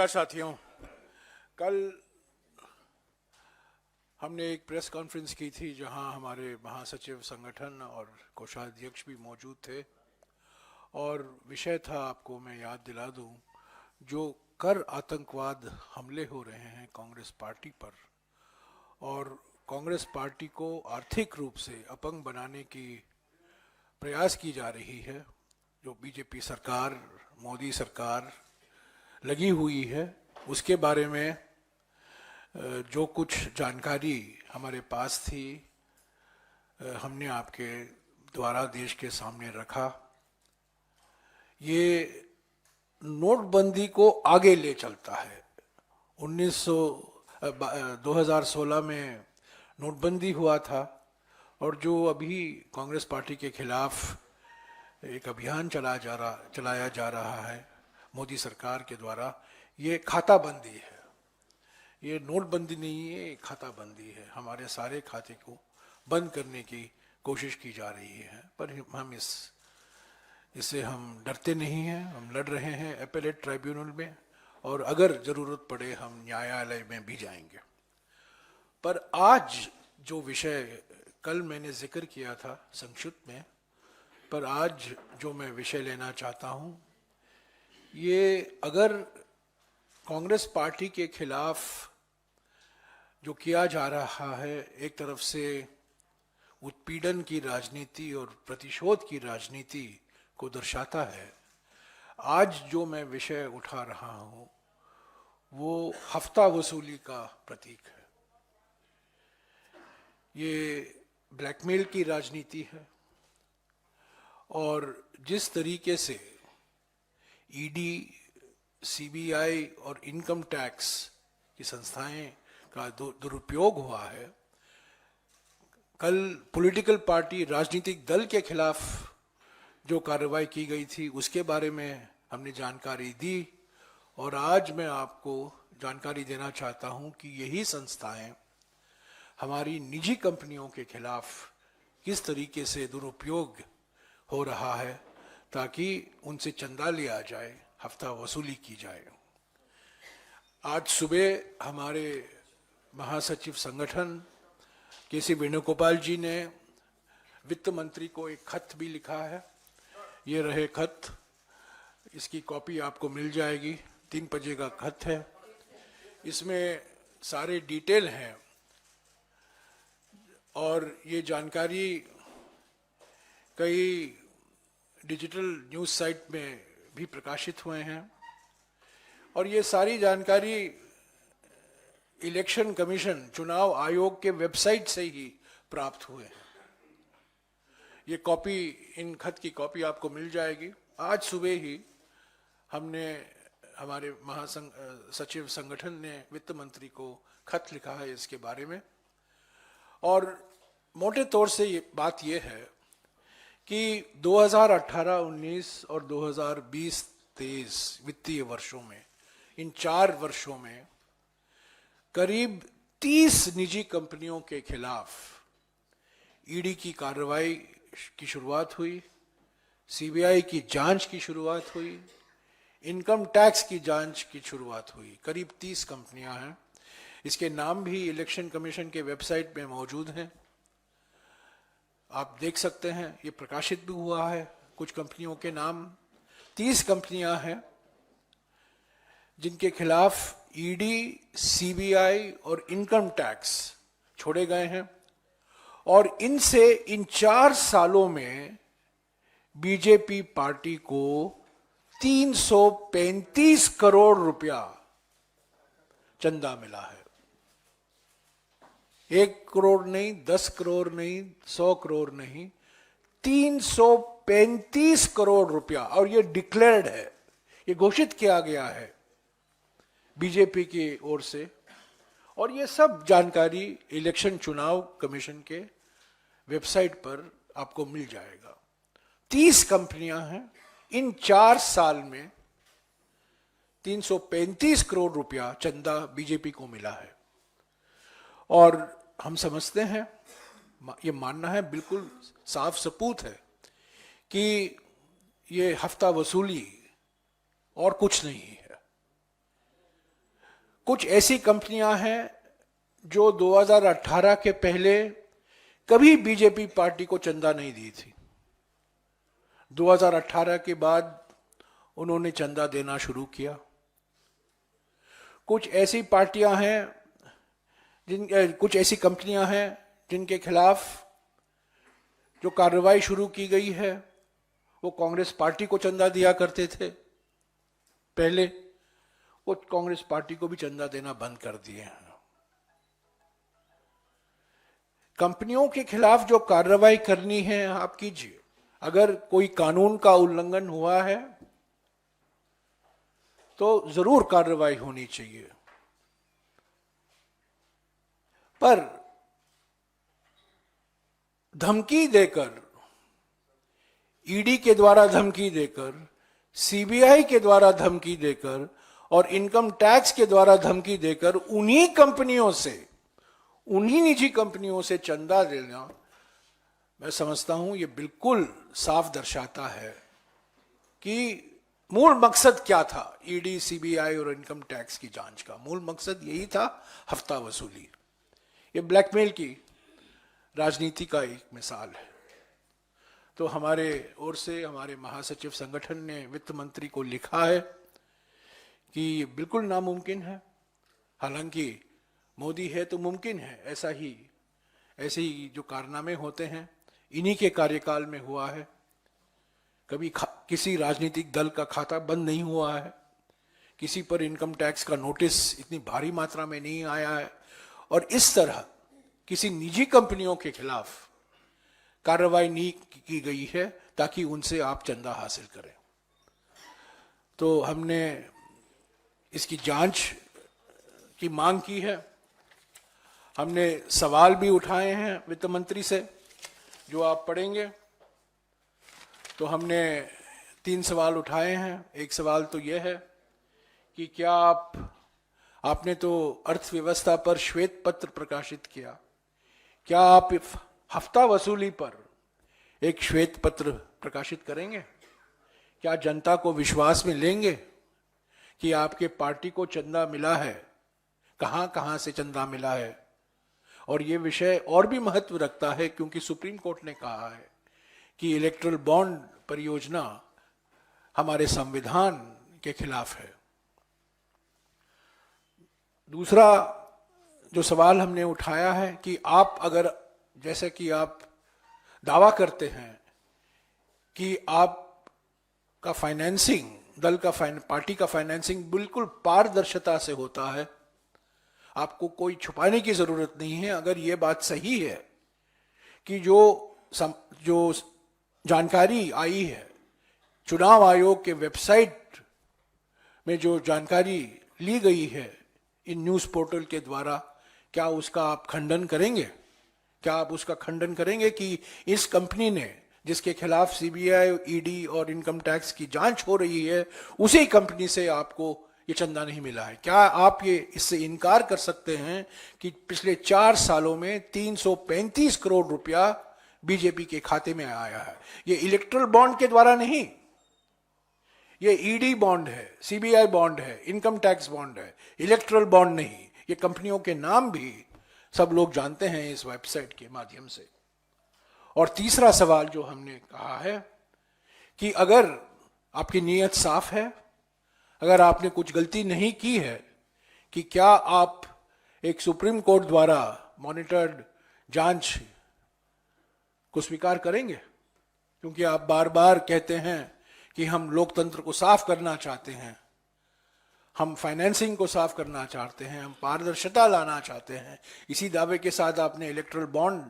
नमस्कार साथियों। कल हमने एक प्रेस कॉन्फ्रेंस की थी जहां हमारे महासचिव संगठन और कोषाध्यक्ष भी मौजूद थे और विषय था, आपको मैं याद दिला दूं, जो कर आतंकवाद हमले हो रहे हैं कांग्रेस पार्टी पर और कांग्रेस पार्टी को आर्थिक रूप से अपंग बनाने की प्रयास की जा रही है, जो बीजेपी सरकार, मोदी सरकार लगी हुई है, उसके बारे में जो कुछ जानकारी हमारे पास थी हमने आपके द्वारा देश के सामने रखा। ये नोटबंदी को आगे ले चलता है। 2016 में नोटबंदी हुआ था और जो अभी कांग्रेस पार्टी के खिलाफ एक अभियान चलाया जा रहा है मोदी सरकार के द्वारा, ये खाता बंदी है। ये नोटबंदी नहीं है, ये खाता बंदी है। हमारे सारे खाते को बंद करने की कोशिश की जा रही है, पर हम इससे हम डरते नहीं हैं। हम लड़ रहे हैं एपेलेट ट्राइब्यूनल में और अगर ज़रूरत पड़े हम न्यायालय में भी जाएंगे। पर आज जो विषय कल मैंने जिक्र किया था संक्षिप्त में, पर आज जो मैं विषय लेना चाहता हूँ, ये अगर कांग्रेस पार्टी के खिलाफ जो किया जा रहा है, एक तरफ से उत्पीड़न की राजनीति और प्रतिशोध की राजनीति को दर्शाता है, आज जो मैं विषय उठा रहा हूं वो हफ्ता वसूली का प्रतीक है। ये ब्लैकमेल की राजनीति है और जिस तरीके से ईडी, सीबीआई और इनकम टैक्स की संस्थाएं का दुरुपयोग हुआ है। कल पॉलिटिकल पार्टी, राजनीतिक दल के खिलाफ जो कार्रवाई की गई थी उसके बारे में हमने जानकारी दी और आज मैं आपको जानकारी देना चाहता हूं कि यही संस्थाएं हमारी निजी कंपनियों के खिलाफ किस तरीके से दुरुपयोग हो रहा है ताकि उनसे चंदा लिया जाए, हफ्ता वसूली की जाए। आज सुबह हमारे महासचिव संगठन के.सी. वेणुगोपाल जी ने वित्त मंत्री को एक खत भी लिखा है। ये रहे खत, इसकी कॉपी आपको मिल जाएगी। 3 पेज का खत है, इसमें सारे डिटेल हैं और ये जानकारी कई डिजिटल न्यूज़ साइट में भी प्रकाशित हुए हैं और ये सारी जानकारी इलेक्शन कमीशन, चुनाव आयोग के वेबसाइट से ही प्राप्त हुए हैं। ये कॉपी, इन खत की कॉपी आपको मिल जाएगी। आज सुबह ही हमने, हमारे महासचिव संगठन ने वित्त मंत्री को खत लिखा है इसके बारे में और मोटे तौर से ये बात ये है कि 2018-19 और 2020-23 वित्तीय वर्षों में, इन 4 वर्षों में करीब 30 निजी कंपनियों के खिलाफ ईडी की कार्रवाई की शुरुआत हुई, सीबीआई की जांच की शुरुआत हुई, इनकम टैक्स की जांच की शुरुआत हुई। करीब 30 कंपनियां हैं। इसके नाम भी इलेक्शन कमीशन के वेबसाइट में मौजूद हैं, आप देख सकते हैं। ये प्रकाशित भी हुआ है कुछ कंपनियों के नाम। 30 कंपनियां हैं जिनके खिलाफ ईडी, सीबीआई और इनकम टैक्स छोड़े गए हैं और इनसे इन 4 सालों में बीजेपी पार्टी को 335 करोड़ रुपया चंदा मिला है। 1 करोड़ नहीं, 10 करोड़ नहीं, 100 करोड़ नहीं, 335 करोड़ रुपया। और ये डिक्लेयर्ड है, ये घोषित किया गया है बीजेपी की ओर से और ये सब जानकारी इलेक्शन चुनाव कमीशन के वेबसाइट पर आपको मिल जाएगा। 30 कंपनियां हैं। इन 4 साल में 335 करोड़ रुपया चंदा बीजेपी को मिला है और हम समझते हैं, ये मानना है, बिल्कुल साफ सबूत है कि ये हफ्ता वसूली और कुछ नहीं है। कुछ ऐसी कंपनियां हैं जो 2018 के पहले कभी बीजेपी पार्टी को चंदा नहीं दी थी। 2018 के बाद उन्होंने चंदा देना शुरू किया। कुछ ऐसी पार्टियां हैं कुछ ऐसी कंपनियां हैं जिनके खिलाफ जो कार्रवाई शुरू की गई है वो कांग्रेस पार्टी को चंदा दिया करते थे पहले, वो कांग्रेस पार्टी को भी चंदा देना बंद कर दिए हैं। कंपनियों के खिलाफ जो कार्रवाई करनी है आप कीजिए। अगर कोई कानून का उल्लंघन हुआ है तो जरूर कार्रवाई होनी चाहिए, पर धमकी देकर, ईडी के द्वारा धमकी देकर, सीबीआई के द्वारा धमकी देकर और इनकम टैक्स के द्वारा धमकी देकर उन्हीं कंपनियों से, उन्हीं निजी कंपनियों से चंदा लेना, मैं समझता हूं ये बिल्कुल साफ दर्शाता है कि मूल मकसद क्या था। ईडी, सीबीआई और इनकम टैक्स की जांच का मूल मकसद यही था, हफ्ता वसूली। ये ब्लैकमेल की राजनीति का एक मिसाल है। तो हमारे ओर से हमारे महासचिव संगठन ने वित्त मंत्री को लिखा है कि ये बिल्कुल नामुमकिन है। हालांकि मोदी है तो मुमकिन है, ऐसे ही जो कारनामे होते हैं इन्हीं के कार्यकाल में हुआ है। कभी किसी राजनीतिक दल का खाता बंद नहीं हुआ है, किसी पर इनकम टैक्स का नोटिस इतनी भारी मात्रा में नहीं आया है, और इस तरह किसी निजी कंपनियों के खिलाफ कार्रवाई नहीं की गई है ताकि उनसे आप चंदा हासिल करें। तो हमने इसकी जांच की मांग की है। हमने सवाल भी उठाए हैं वित्त मंत्री से, जो आप पढ़ेंगे। तो हमने 3 सवाल उठाए हैं। एक सवाल तो यह है कि क्या आपने तो अर्थव्यवस्था पर श्वेत पत्र प्रकाशित किया, क्या आप हफ्ता वसूली पर एक श्वेत पत्र प्रकाशित करेंगे? क्या जनता को विश्वास में लेंगे कि आपके पार्टी को चंदा मिला है, कहां कहां से चंदा मिला है? और ये विषय और भी महत्व रखता है क्योंकि सुप्रीम कोर्ट ने कहा है कि इलेक्ट्रल बॉन्ड परियोजना हमारे संविधान के खिलाफ है। दूसरा जो सवाल हमने उठाया है कि आप अगर, जैसे कि आप दावा करते हैं कि आपका फाइनेंसिंग, दल का पार्टी का फाइनेंसिंग बिल्कुल पारदर्शिता से होता है, आपको कोई छुपाने की जरूरत नहीं है। अगर ये बात सही है कि जो जानकारी आई है चुनाव आयोग के वेबसाइट में, जो जानकारी ली गई है इन न्यूज पोर्टल के द्वारा, क्या उसका आप खंडन करेंगे? क्या आप उसका खंडन करेंगे कि इस कंपनी ने, जिसके खिलाफ सीबीआई, ईडी और इनकम टैक्स की जांच हो रही है, उसी कंपनी से आपको ये चंदा नहीं मिला है? क्या आप ये इससे इनकार कर सकते हैं कि पिछले 4 सालों में 335 करोड़ रुपया बीजेपी के खाते में आया है? ये इलेक्ट्रल बॉन्ड के द्वारा नहीं, ये ईडी बॉन्ड है, सीबीआई बॉन्ड है, इनकम टैक्स बॉन्ड है, इलेक्ट्रल बॉन्ड नहीं। ये कंपनियों के नाम भी सब लोग जानते हैं इस वेबसाइट के माध्यम से। और तीसरा सवाल जो हमने कहा है कि अगर आपकी नीयत साफ है, अगर आपने कुछ गलती नहीं की है, कि क्या आप एक सुप्रीम कोर्ट द्वारा मॉनिटर्ड जांच को स्वीकार करेंगे? क्योंकि आप बार बार कहते हैं कि हम लोकतंत्र को साफ करना चाहते हैं, हम फाइनेंसिंग को साफ करना चाहते हैं, हम पारदर्शिता लाना चाहते हैं। इसी दावे के साथ आपने इलेक्ट्रल बॉन्ड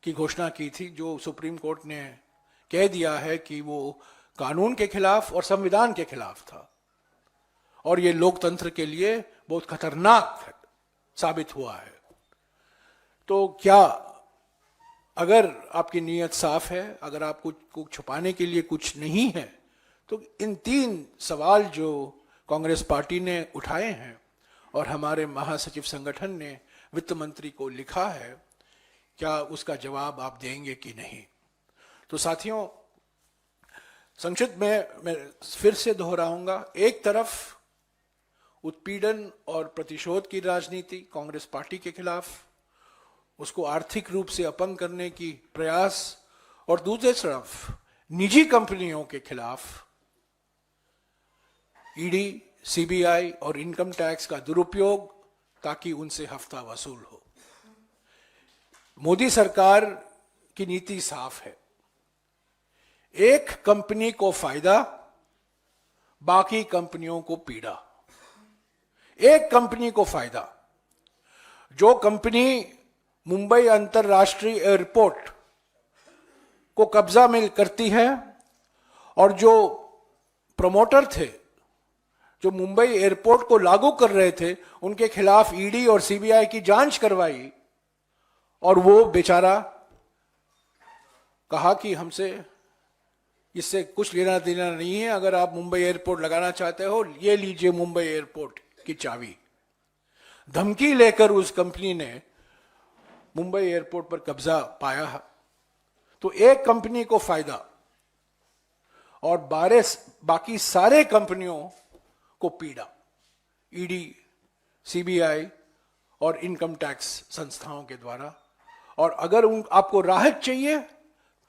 की घोषणा की थी, जो सुप्रीम कोर्ट ने कह दिया है कि वो कानून के खिलाफ और संविधान के खिलाफ था, और ये लोकतंत्र के लिए बहुत खतरनाक साबित हुआ है। तो क्या, अगर आपकी नीयत साफ है, अगर आप कुछ छुपाने के लिए कुछ नहीं है, तो इन 3 सवाल जो कांग्रेस पार्टी ने उठाए हैं और हमारे महासचिव संगठन ने वित्त मंत्री को लिखा है, क्या उसका जवाब आप देंगे कि नहीं? तो साथियों, संक्षिप्त में मैं फिर से दोहराऊंगा, एक तरफ उत्पीड़न और प्रतिशोध की राजनीति कांग्रेस पार्टी के खिलाफ, उसको आर्थिक रूप से अपंग करने की प्रयास, और दूसरी तरफ निजी कंपनियों के खिलाफ ईडी, सीबीआई और इनकम टैक्स का दुरुपयोग ताकि उनसे हफ्ता वसूल हो। मोदी सरकार की नीति साफ है, एक कंपनी को फायदा, बाकी कंपनियों को पीड़ा। एक कंपनी को फायदा, जो कंपनी मुंबई अंतरराष्ट्रीय एयरपोर्ट को कब्जा में करती है और जो प्रमोटर थे, जो मुंबई एयरपोर्ट को लागू कर रहे थे, उनके खिलाफ ईडी और सीबीआई की जांच करवाई और वो बेचारा कहा कि हमसे इससे कुछ लेना देना नहीं है, अगर आप मुंबई एयरपोर्ट लगाना चाहते हो ये लीजिए मुंबई एयरपोर्ट की चाबी। धमकी लेकर उस कंपनी ने मुंबई एयरपोर्ट पर कब्जा पाया। तो एक कंपनी को फायदा और बाकी सारे कंपनियों को पीड़ा, ईडी, सीबीआई और इनकम टैक्स संस्थाओं के द्वारा। और अगर आपको राहत चाहिए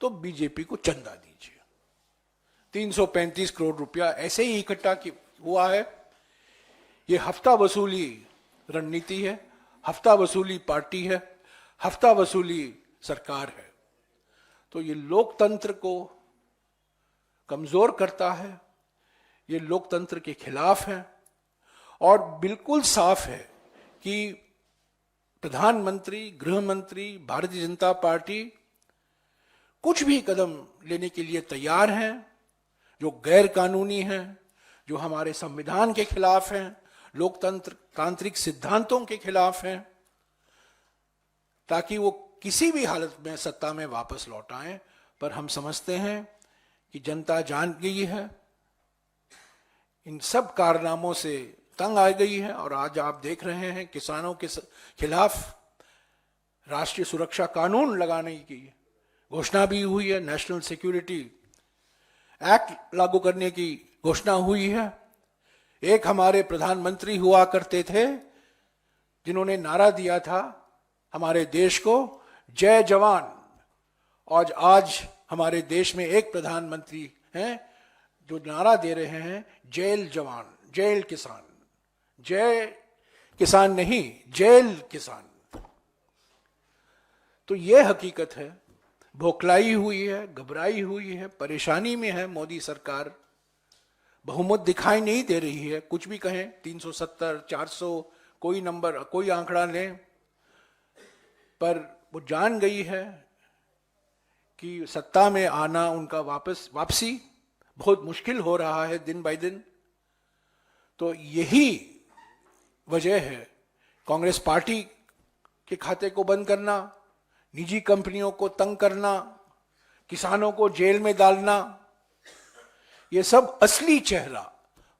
तो बीजेपी को चंदा दीजिए। 335 करोड़ रुपया ऐसे ही इकट्ठा हुआ है। ये हफ्ता वसूली रणनीति है, हफ्ता वसूली पार्टी है, हफ्ता वसूली सरकार है। तो ये लोकतंत्र को कमजोर करता है, ये लोकतंत्र के खिलाफ है। और बिल्कुल साफ है कि प्रधानमंत्री, गृह मंत्री, भारतीय जनता पार्टी कुछ भी कदम लेने के लिए तैयार हैं जो गैर कानूनी हैं, जो हमारे संविधान के खिलाफ हैं, लोकतंत्र तांत्रिक सिद्धांतों के खिलाफ हैं, ताकि वो किसी भी हालत में सत्ता में वापस लौट आए। पर हम समझते हैं कि जनता जान गई है, इन सब कारनामों से तंग आ गई है। और आज आप देख रहे हैं किसानों के खिलाफ राष्ट्रीय सुरक्षा कानून लगाने की घोषणा भी हुई है, नेशनल सिक्योरिटी एक्ट लागू करने की घोषणा हुई है। एक हमारे प्रधानमंत्री हुआ करते थे जिन्होंने नारा दिया था हमारे देश को, जय जवान। और आज हमारे देश में एक प्रधानमंत्री हैं जो नारा दे रहे हैं जेल जवान, जेल किसान। जय किसान नहीं, जेल किसान। तो ये हकीकत है, बौखलाई हुई है, घबराई हुई है, परेशानी में है मोदी सरकार। बहुमत दिखाई नहीं दे रही है। कुछ भी कहें, 370, 400, कोई नंबर, कोई आंकड़ा लें, पर वो जान गई है कि सत्ता में आना उनका वापसी बहुत मुश्किल हो रहा है दिन बाय दिन। तो यही वजह है कांग्रेस पार्टी के खाते को बंद करना, निजी कंपनियों को तंग करना, किसानों को जेल में डालना। ये सब असली चेहरा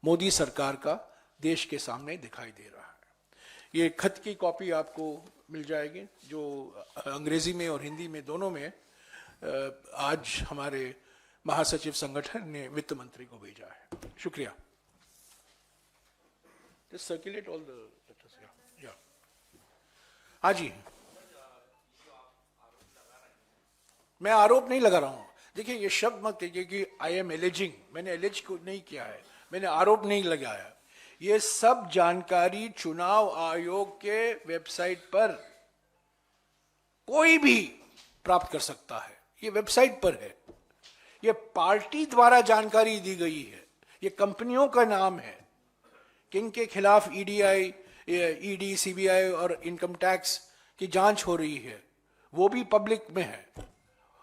मोदी सरकार का देश के सामने दिखाई दे रहा है। ये खत की कॉपी आपको मिल जाएगी जो अंग्रेजी में और हिंदी में दोनों में आज हमारे महासचिव संगठन ने वित्त मंत्री को भेजा है। शुक्रिया। Just circulate all the letters. Yeah. हाँ जी, मैं आरोप नहीं लगा रहा हूं। देखिए, ये शब्द मत कहिए कि आई एम एलिजिंग। मैंने एलिज को नहीं किया है, मैंने आरोप नहीं लगाया। ये सब जानकारी चुनाव आयोग के वेबसाइट पर कोई भी प्राप्त कर सकता है। ये वेबसाइट पर है, ये पार्टी द्वारा जानकारी दी गई है, ये कंपनियों का नाम है किनके खिलाफ ईडी, सीबीआई और इनकम टैक्स की जांच हो रही है, वो भी पब्लिक में है।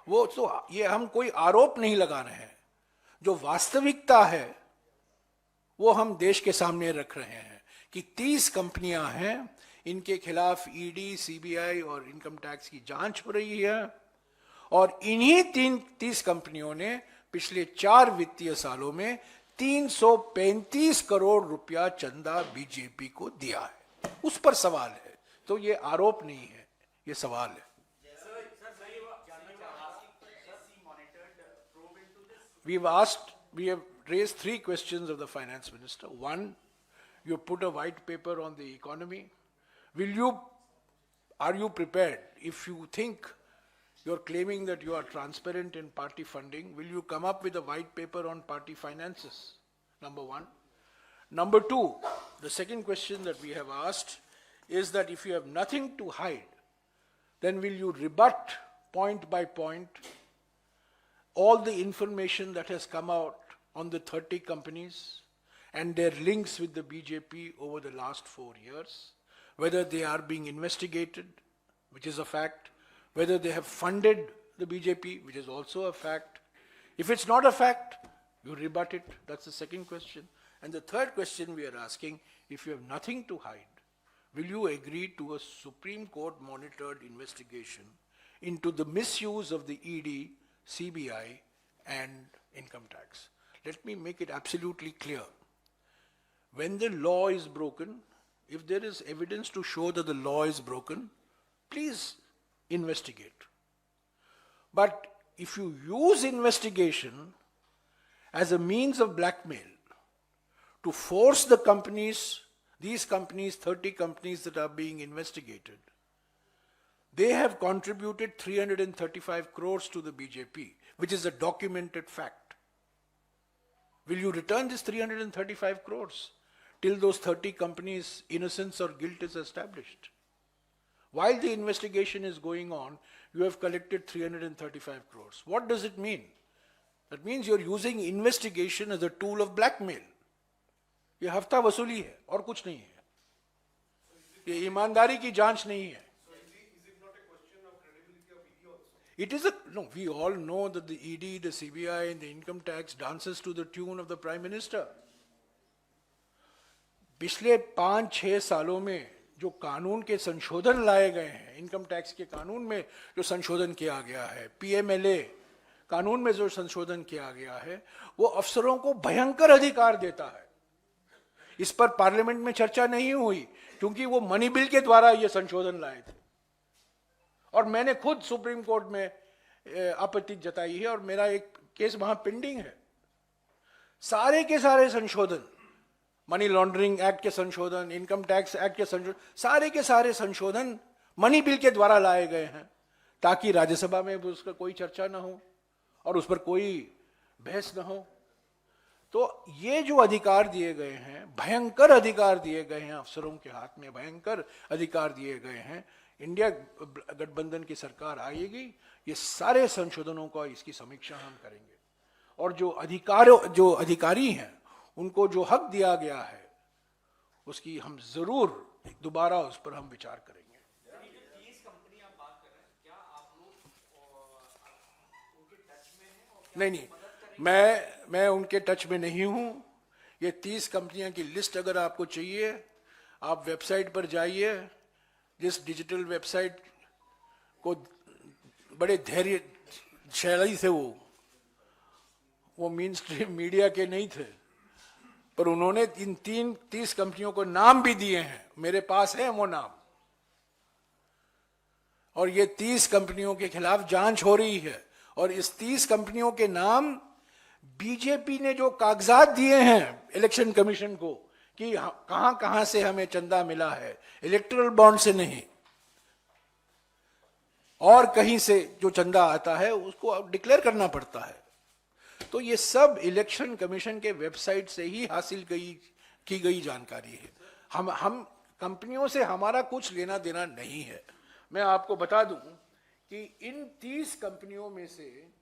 वो तो ये हम कोई आरोप नहीं लगा रहे हैं, जो वास्तविकता है वो हम देश के सामने रख रहे हैं कि 30 कंपनियां हैं, इनके खिलाफ ईडी, सीबीआई और इनकम टैक्स की जांच हो रही है। और इन्हीं 30 कंपनियों ने पिछले 4 वित्तीय सालों में 335 करोड़ रुपया चंदा बीजेपी को दिया है। उस पर सवाल है। तो ये आरोप नहीं है, ये सवाल है। We have raised 3 questions of the finance minister. One, You put a white paper on the economy. Are you prepared? If you think you're claiming that you are transparent in party funding, will you come up with a white paper on party finances? Number one. Number two, the second question that we have asked is that if you have nothing to hide, then will you rebut point by point all the information that has come out on the 30 companies and their links with the BJP over the last 4 years, whether they are being investigated, which is a fact, whether they have funded the BJP, which is also a fact. If it's not a fact, you rebut it. That's the second question. And the third question we are asking, if you have nothing to hide, will you agree to a Supreme Court monitored investigation into the misuse of the ED, CBI, and income tax? Let me make it absolutely clear. When the law is broken, if there is evidence to show that the law is broken, please investigate. But if you use investigation as a means of blackmail to force the companies, these companies, 30 companies that are being investigated, they have contributed 335 crores to the BJP, which is a documented fact. Will you return this 335 crores till those 30 companies' innocence or guilt is established? While the investigation is going on, you have collected 335 crores. What does it mean? That means you're using investigation as a tool of blackmail. ये हफ्ता वसूली है और कुछ नहीं है. ये ईमानदारी की जांच नहीं है. It is no, we all know that the ED, the CBI and the income tax dances to the tune of the Prime Minister. पिछले 5-6 सालों में जो कानून के संशोधन लाए गए हैं, इनकम टैक्स के कानून में जो संशोधन किया गया है, PMLA कानून में जो संशोधन किया गया है, वो अफसरों को भयंकर अधिकार देता है. इस पर पार्लियामेंट में चर्चा नहीं हुई क्योंकि वो मनी बिल के द्वारा ये संशोधन लाए थे और मैंने खुद सुप्रीम कोर्ट में आपत्ति जताई है और मेरा एक केस वहां पेंडिंग है. सारे के सारे संशोधन, मनी लॉन्ड्रिंग एक्ट के संशोधन, इनकम टैक्स एक्ट के संशोधन, सारे के सारे संशोधन मनी बिल के द्वारा लाए गए हैं ताकि राज्यसभा में उसका कोई चर्चा ना हो और उस पर कोई बहस ना हो. तो ये जो अधिकार दिए गए हैं, भयंकर अधिकार दिए गए हैं अफसरों के हाथ में, भयंकर अधिकार दिए गए हैं. इंडिया गठबंधन की सरकार आएगी, ये सारे संशोधनों का इसकी समीक्षा हम करेंगे और जो अधिकारी हैं उनको जो हक दिया गया है उसकी हम जरूर दोबारा उस पर हम विचार करेंगे. नहीं, मैं उनके टच में नहीं हूं. ये 30 कंपनियां की लिस्ट अगर आपको चाहिए, आप वेबसाइट पर जाइए. जिस डिजिटल वेबसाइट को बड़े धैर्य शैली से वो मेन स्ट्रीम मीडिया के नहीं थे, पर उन्होंने इन 30 कंपनियों को नाम भी दिए हैं. मेरे पास है वो नाम और ये 30 कंपनियों के खिलाफ जांच हो रही है और इस 30 कंपनियों के नाम बीजेपी ने जो कागजात दिए हैं इलेक्शन कमीशन को कि कहां कहां से हमें चंदा मिला है, इलेक्टोरल बॉन्ड से नहीं और कहीं से जो चंदा आता है उसको डिक्लेयर करना पड़ता है. तो ये सब इलेक्शन कमीशन के वेबसाइट से ही हासिल की गई जानकारी है. हम कंपनियों से हमारा कुछ लेना देना नहीं है. मैं आपको बता दूं कि इन 30 कंपनियों में से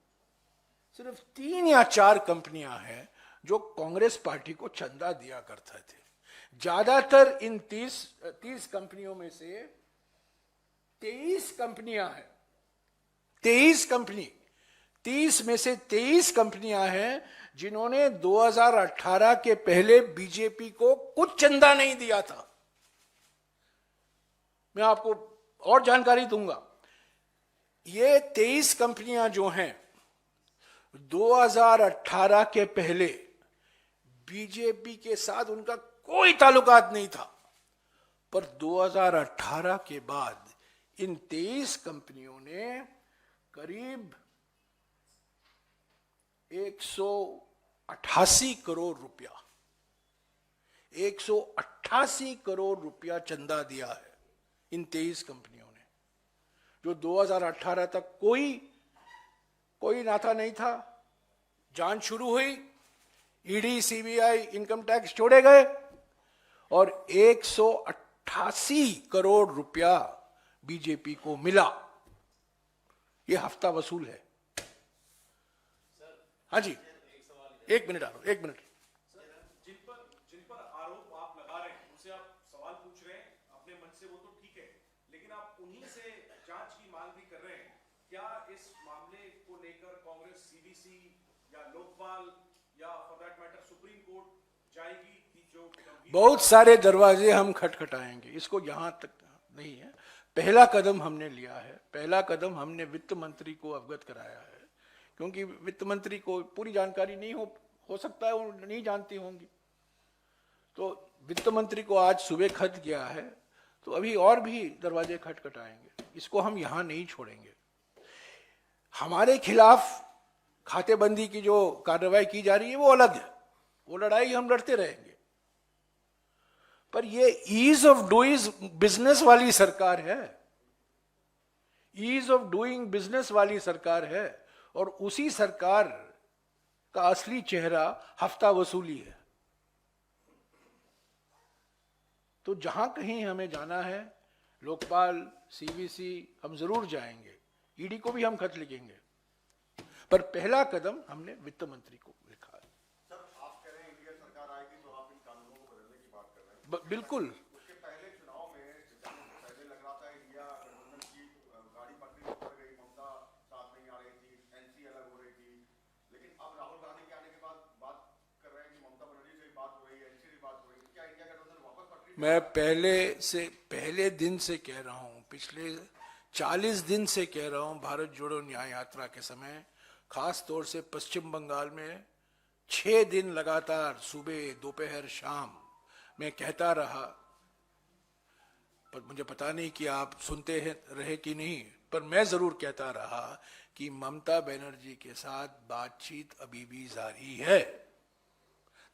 सिर्फ 3 या 4 कंपनियां हैं जो कांग्रेस पार्टी को चंदा दिया करते थे. ज्यादातर इन 30 कंपनियों में से 23 कंपनियां हैं. 30 में से 23 कंपनियां हैं जिन्होंने 2018 के पहले बीजेपी को कुछ चंदा नहीं दिया था. मैं आपको और जानकारी दूंगा. ये 23 कंपनियां जो हैं 2018 के पहले बीजेपी के साथ उनका कोई ताल्लुकात नहीं था, पर 2018 के बाद इन 23 कंपनियों ने करीब 188 करोड़ रुपया 188 करोड़ रुपया चंदा दिया है इन 23 कंपनियों ने, जो 2018 तक कोई नाता नहीं था। जांच शुरू हुई, ईडी, सीबीआई, इनकम टैक्स छोड़े गए और 188 करोड़ रुपया बीजेपी को मिला। यह हफ्ता वसूल है। हाँ जी, एक मिनट जिन पर आरोप आप लगा रहे हैं, उनसे आप सवाल पूछ रहे हैं अपने मन से, वो तो ठीक है, लेकिन आप उन्हीं से जांच की मांग भी कर रहे हैं। क्या इस मामले को लेकर कांग्रेस सीवीसी या लोकपाल या for that matter supreme court जाएगी? कि जो बहुत सारे दरवाजे हम खटखटाएंगे, इसको यहां तक नहीं है। पहला कदम हमने लिया है, पहला कदम हमने वित्त मंत्री को अवगत कराया है, क्योंकि वित्त मंत्री को पूरी जानकारी नहीं हो सकता है, वो नहीं जानती होंगी। तो वित्त मंत्री को आज सुबह खत गया है, तो अभी और भी दरवाजे खटखटाएंगे, इसको हम यहां नहीं छोड़ेंगे। हमारे खिलाफ खातेबंदी की जो कार्रवाई की जा रही है वो अलग है, वो लड़ाई हम लड़ते रहेंगे। पर ये ईज ऑफ डूइंग बिजनेस वाली सरकार है, ईज ऑफ डूइंग बिजनेस वाली सरकार है, और उसी सरकार का असली चेहरा हफ्ता वसूली है। तो जहां कहीं हमें जाना है, लोकपाल, सीवीसी, हम जरूर जाएंगे, ईडी को भी हम खत लिखेंगे, पर पहला कदम हमने वित्त मंत्री को लिखा है। सर, आप कह रहे हैं इंडिया सरकार आएगी तो आप इन कानूनों को बदलने की बात कर रहे हैं। बिल्कुल। उसके पहले चुनाव में पहले लग रहा था इंडिया गठबंधन की गाड़ी पटरी पर गई, ममता साथ नहीं आ रही थी, एनसी अलग हो रही थी, लेकिन अब राहुल गांधी के आने के बाद बात कर रहे हैं कि ममता बनर्जी से भी बात हो रही है, एनसी से बात हो रही है। क्या इंडिया गठबंधन वापस पटरी? मैं पहले दिन से कह रहा हूं, पिछले 40 दिन से कह रहा हूं, भारत जोड़ो न्याय यात्रा के समय, खास तौर से पश्चिम बंगाल में 6 दिन लगातार सुबह दोपहर शाम मैं कहता रहा, पर मुझे पता नहीं कि आप सुनते रहे कि नहीं, पर मैं जरूर कहता रहा कि ममता बनर्जी के साथ बातचीत अभी भी जारी है,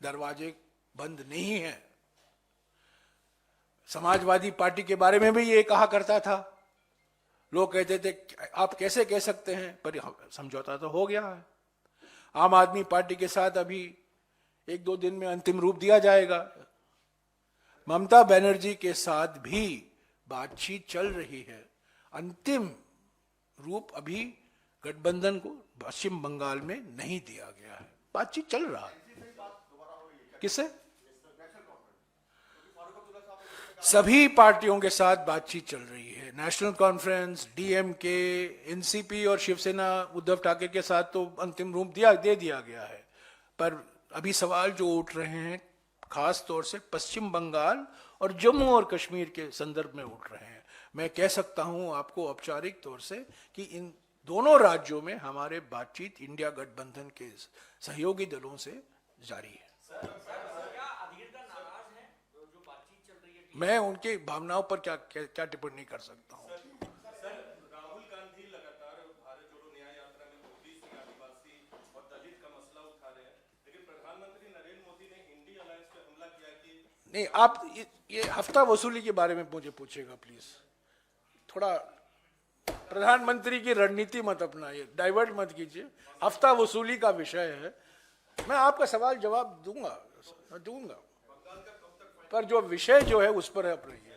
दरवाजे बंद नहीं है। समाजवादी पार्टी के बारे में भी ये कहा करता था, लोग कहते थे आप कैसे कह सकते हैं, पर समझौता तो हो गया है। आम आदमी पार्टी के साथ अभी 1-2 दिन में अंतिम रूप दिया जाएगा। ममता बनर्जी के साथ भी बातचीत चल रही है, अंतिम रूप अभी गठबंधन को पश्चिम बंगाल में नहीं दिया गया है, बातचीत चल रहा है। किससे? सभी पार्टियों के साथ बातचीत चल रही है, नेशनल कॉन्फ्रेंस, डीएमके, एनसीपी और शिवसेना, उद्धव ठाकरे के साथ तो अंतिम रूप दे दिया गया है। पर अभी सवाल जो उठ रहे हैं खास तौर से पश्चिम बंगाल और जम्मू और कश्मीर के संदर्भ में उठ रहे हैं। मैं कह सकता हूं आपको औपचारिक तौर से कि इन दोनों राज्यों में हमारे बातचीत इंडिया गठबंधन के सहयोगी दलों से जारी है। मैं उनकी भावनाओं पर क्या टिप्पणी कर सकता हूं। सर, राहुल गांधी लगातार भारत जोड़ो न्याय यात्रा में मोदी सिंह, आदिवासी और दलित का मसला उठा रहे हैं, लेकिन प्रधानमंत्री नरेंद्र मोदी ने इंडी अलायंस पे हमला किया कि नहीं, आप ये हफ्ता वसूली के बारे में मुझे पूछेगा प्लीज, थोड़ा प्रधानमंत्री की रणनीति मत अपनाइए, डाइवर्ट मत कीजिए। हफ्ता वसूली का विषय है, मैं आपका सवाल जवाब दूंगा, पर जो विषय जो है उस पर आप रहिए।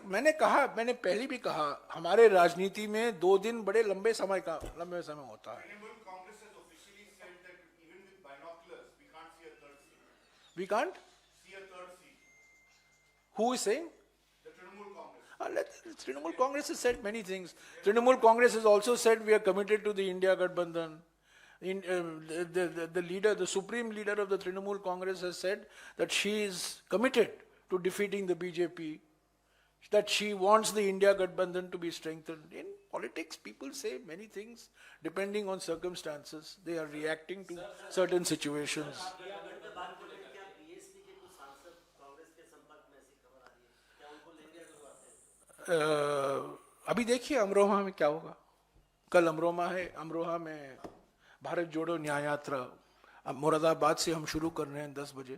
मैंने पहले भी कहा, हमारे राजनीति में 2 दिन बड़े लंबे समय होता है। We can't see a third seat. Who is saying? The Trinamool Congress. Trinamool Congress has said many things. Trinamool Congress has also said we are committed to the India Gadbandhan. The leader, the supreme leader of the Trinamool Congress has said that she is committed to defeating the BJP, that she wants the India Gadbandhan to be strengthened. In politics, people say many things depending on circumstances. They are reacting to certain situations. अभी देखिए अमरोहा में क्या होगा। कल अमरोहा में भारत जोड़ो न्याय यात्रा अब मुरादाबाद से हम शुरू कर रहे हैं 10 बजे,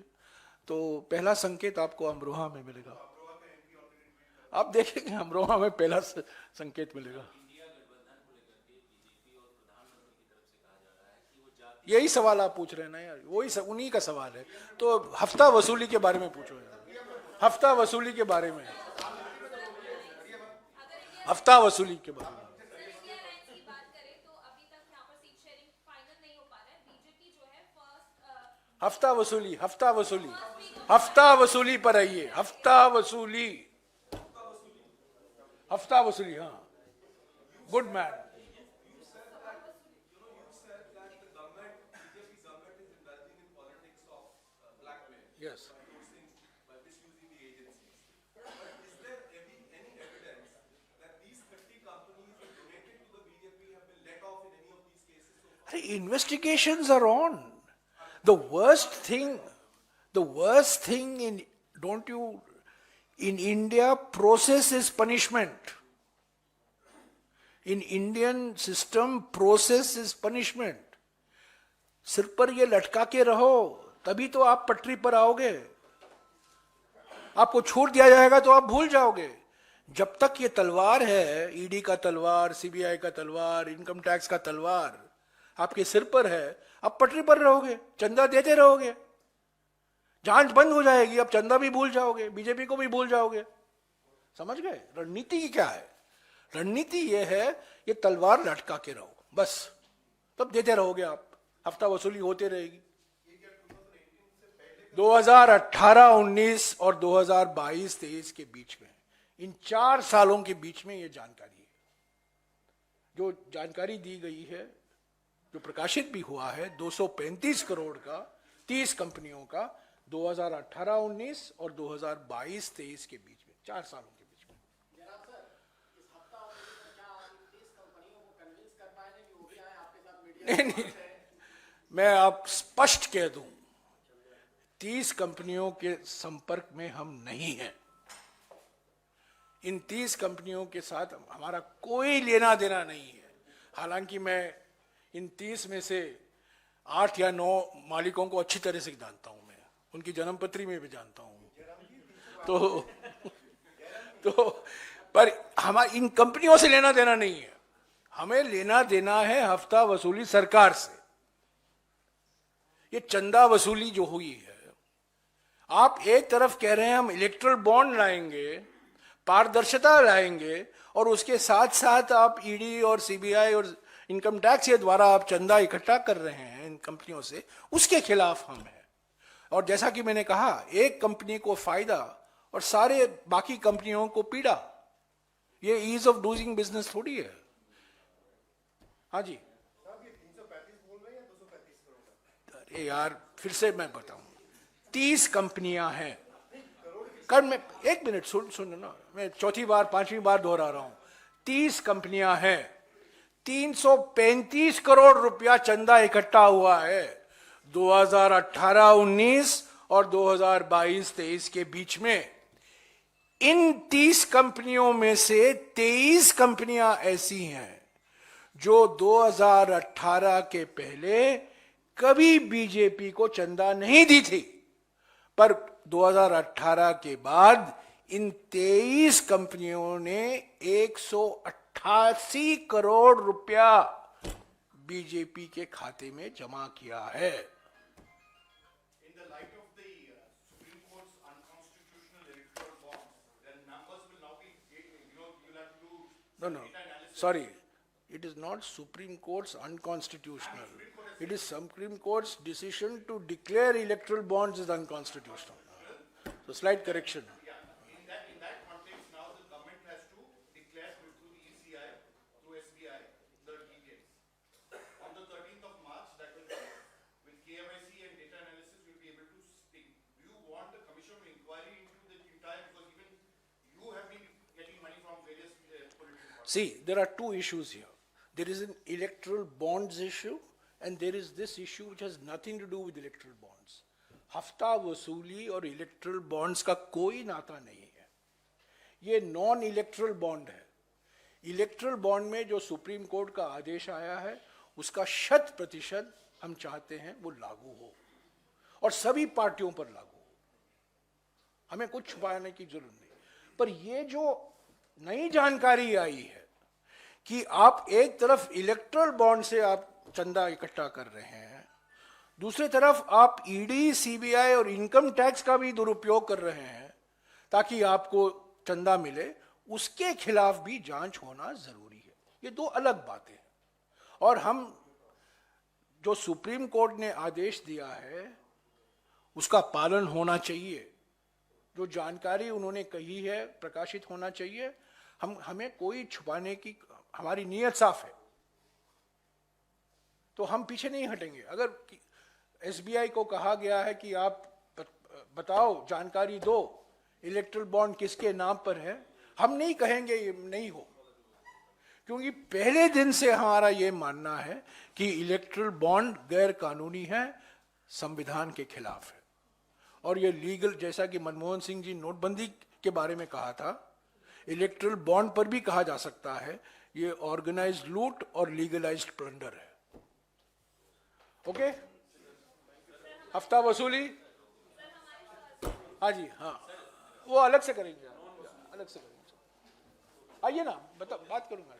तो पहला संकेत आपको अमरोहा में मिलेगा। आप देखेंगे अमरोहा में पहला संकेत मिलेगा। यही सवाल आप पूछ रहे हैं ना यार, उन्हीं का सवाल है। तो हफ्ता वसूली के बारे में पूछो यार, हफ्ता वसूली के बारे में, हफ्ता वसूली के बारे में। हफ्ता वसूली, हफ्ता वसूली, हफ्ता वसूली पर आइए। हफ्ता वसूली, हफ्ता वसूली, हाँ, good man. Yes, investigations are on. The worst thing in India, process is punishment. In Indian system, process is punishment. सिर पर ये लटका के रहो, तभी तो आप पटरी पर आओगे। आपको छूट दिया जाएगा तो आप भूल जाओगे। जब तक ये तलवार है, ईडी का तलवार, सीबीआई का तलवार, इनकम टैक्स का तलवार आपके सिर पर है, आप पटरी पर रहोगे, चंदा देते रहोगे। जांच बंद हो जाएगी, अब चंदा भी भूल जाओगे, बीजेपी को भी भूल जाओगे। समझ गए रणनीति क्या है? रणनीति ये है, ये तलवार लटका के रहो बस, तब देते रहोगे आप, हफ्ता वसूली होते रहेगी। 2018-19 और 2022-23 के बीच में, इन 4 सालों के बीच में ये जानकारी है। जो जानकारी दी गई है, जो प्रकाशित भी हुआ है, 235 करोड़ का 30 कंपनियों का 2018-19 और 2022-23 के बीच में, 4 सालों के बीच में। नहीं, मैं आप स्पष्ट कह दूं, 30 कंपनियों के संपर्क में हम नहीं हैं। इन 30 कंपनियों के साथ हमारा कोई लेना देना नहीं है। हालांकि मैं इन 30 में से 8 या 9 मालिकों को अच्छी तरह से जानता हूं, मैं उनकी जन्मपत्री में भी जानता हूं। तो पर हमारा इन कंपनियों से लेना देना नहीं है। हमें लेना देना है हफ्ता वसूली सरकार से। ये चंदा वसूली जो हुई है, आप एक तरफ कह रहे हैं हम इलेक्ट्रल बॉन्ड लाएंगे, पारदर्शिता लाएंगे, और उसके साथ साथ आप ईडी और सीबीआई और इनकम टैक्स के द्वारा आप चंदा इकट्ठा कर रहे हैं इन कंपनियों से, उसके खिलाफ हम हैं। और जैसा कि मैंने कहा, एक कंपनी को फायदा और सारे बाकी कंपनियों को पीड़ा, ये ईज ऑफ डूइंग बिजनेस थोड़ी है। हाँ जी, अरे यार फिर से मैं बताऊं, 30 कंपनियां हैं। कर मैं 1 मिनट सुन ना, मैं 4थी बार 5वीं बार दोहरा रहा हूं, 30 कंपनियां हैं, 335 करोड़ रुपया चंदा इकट्ठा हुआ है 2018-19 और 2022-23 के बीच में। इन 30 कंपनियों में से 23 कंपनियां ऐसी हैं जो 2018 के पहले कभी बीजेपी को चंदा नहीं दी थी, पर 2018 के बाद इन 23 कंपनियों ने 188 करोड़ रुपया बीजेपी के खाते में जमा किया है। In the light of the Supreme Court's unconstitutional electoral bonds, the numbers will now be, you'll have to do No, sorry. It is not Supreme Court's unconstitutional. It is Supreme Court's decision to declare electoral bonds as unconstitutional. So slight correction. Yeah, in that context, now the government has to declare through the ECI, through SBI, the details. On the 13th of March, that will come. With KYC and data analysis, we'll be able to speak. Do you want the commission of inquiry into the entire, because even you have been getting money from various political parties. See, there are 2 issues here. There is an electoral bonds issue and there is this issue which has nothing to do with electoral bonds. हफ्ता वसूली और erectile bonds का कोई नाता नहीं है, ये non erectile bond है। इलेक्ट्रल बॉन्ड में जो सुप्रीम कोर्ट का आदेश आया है, उसका 100% हम चाहते हैं वो लागू हो और सभी पार्टियों पर लागू हो। हमें कुछ छुपाने की जरूरत नहीं। पर ये जो नई जानकारी आई है कि आप एक तरफ इलेक्ट्रल बॉन्ड से आप चंदा इकट्ठा कर रहे हैं, दूसरी तरफ आप ईडी, सीबीआई और इनकम टैक्स का भी दुरुपयोग कर रहे हैं ताकि आपको चंदा मिले, उसके खिलाफ भी जांच होना जरूरी है। ये दो अलग बातें हैं। और हम जो सुप्रीम कोर्ट ने आदेश दिया है उसका पालन होना चाहिए। जो जानकारी उन्होंने कही है प्रकाशित होना चाहिए। हमें कोई छुपाने की, हमारी नीयत साफ है तो हम पीछे नहीं हटेंगे। अगर एसबीआई को कहा गया है कि आप बताओ, जानकारी दो, इलेक्ट्रल बॉन्ड किसके नाम पर है, हम नहीं कहेंगे ये नहीं हो, क्योंकि पहले दिन से हमारा ये मानना है कि इलेक्ट्रल बॉन्ड गैर कानूनी है, संविधान के खिलाफ है। और ये लीगल, जैसा कि मनमोहन सिंह जी नोटबंदी के बारे में कहा था, इलेक्ट्रल बॉन्ड पर भी कहा जा सकता है ये ऑर्गेनाइज्ड लूट और लीगलाइज्ड प्लंडर है। ओके, हफ्ता वसूली, हाँ जी, हाँ, वो अलग से करेंगे, अलग से करेंगे। आइए ना, बात करूंगा।